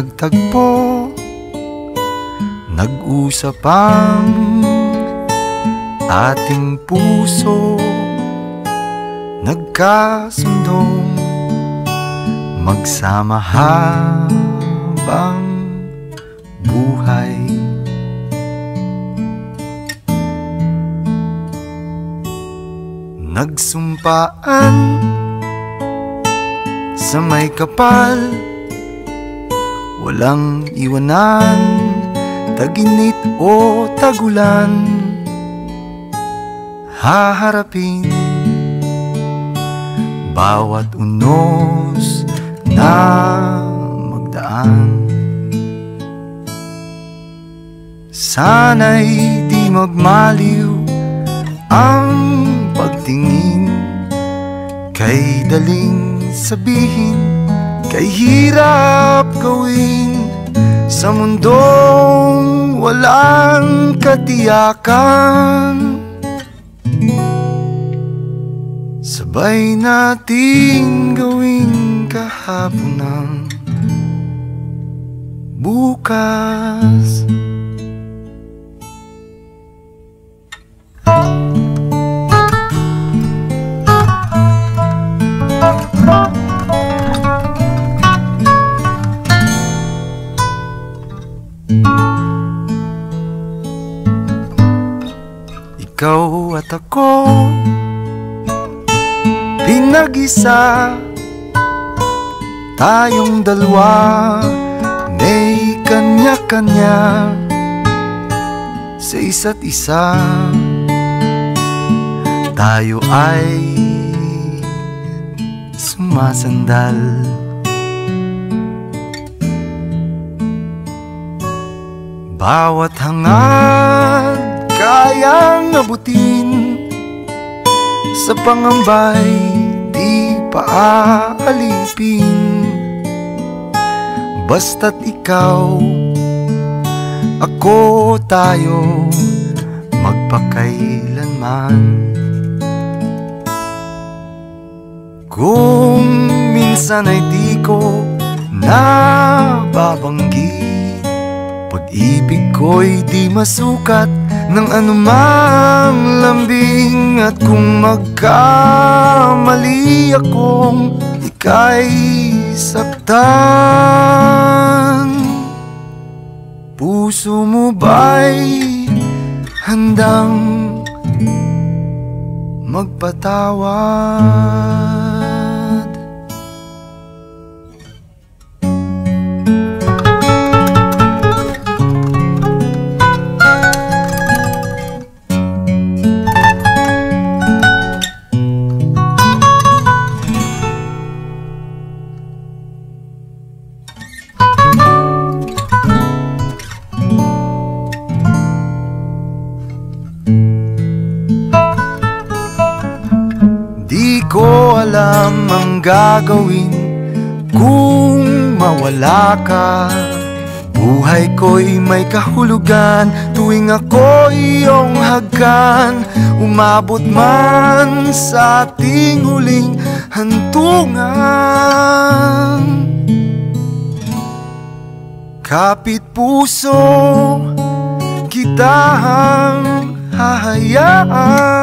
nagtagpo, nag-usap ang ating puso, nagkasundong magsama habang buhay. Nagsumpaan sa may kapal, walang iwanan, taginit o tagulan, haharapin bawat unos na magdaan. Sana'y di magmaliw ang pagtingin, kay daling sabihin, kay hirap gawin, sa mundong walang katiyakan. Sabay natin gawin kahapon ng bukas. Ikaw at ako, pinag-isa, tayong dalawa, may kanya-kanya sa isa't isa. Tayo ay sumasandal, bawat hangad kayang abutin, sa pangambay di paalipin. Basta't ikaw, ako, tayo, magpakailanman. Kung minsan ay di ko nababanggit, pag-ibig ko'y di masukat ng anumang lambing. At kung magkamali akong ika'y saktan, puso mo ba'y handang magpatawad? Di ko alam ang gagawin kung mawala ka. Buhay ko'y may kahulugan tuwing ako'y iyong hagkan. Umabot man sa ating huling hantungan, kapit puso kitang hahayaan,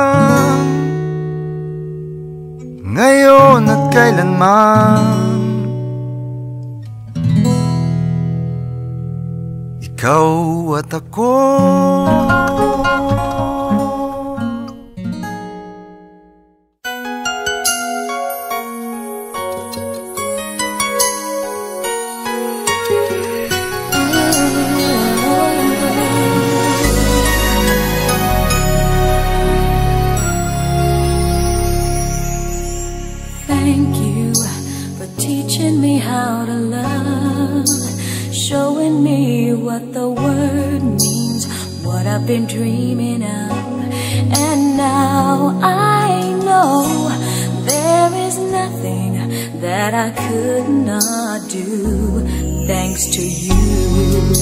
ngayon at kailanman. Ikaw at ako, thank you for teaching me how to love, showing me what the word means, what I've been dreaming of. And now I know there is nothing that I could not do. Thanks to you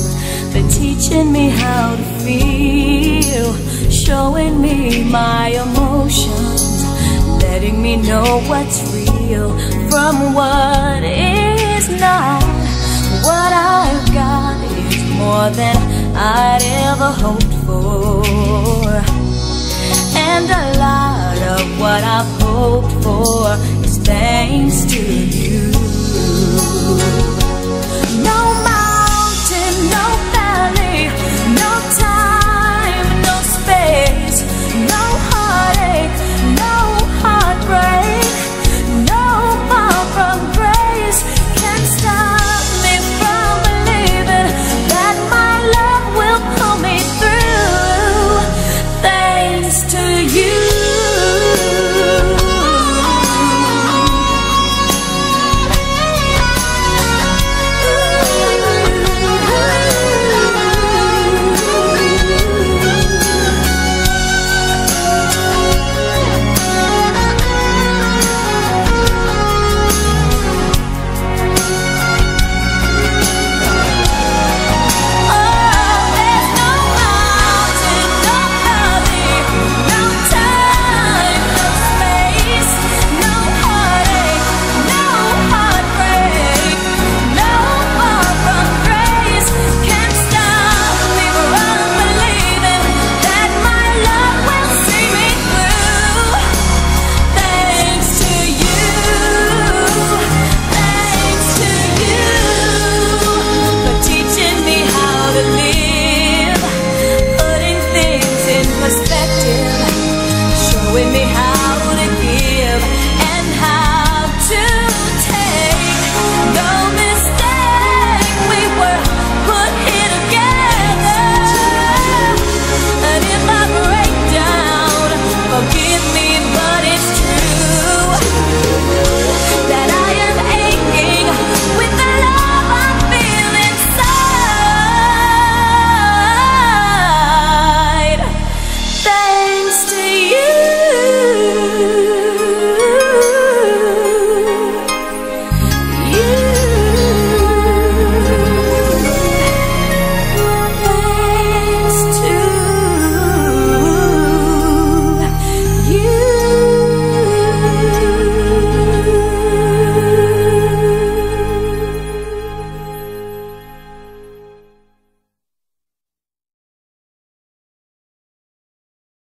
for teaching me how to feel, showing me my emotions, letting me know what's real from what is not, what I more than I'd ever hoped for. And a lot of what I've hoped for is thanks to you.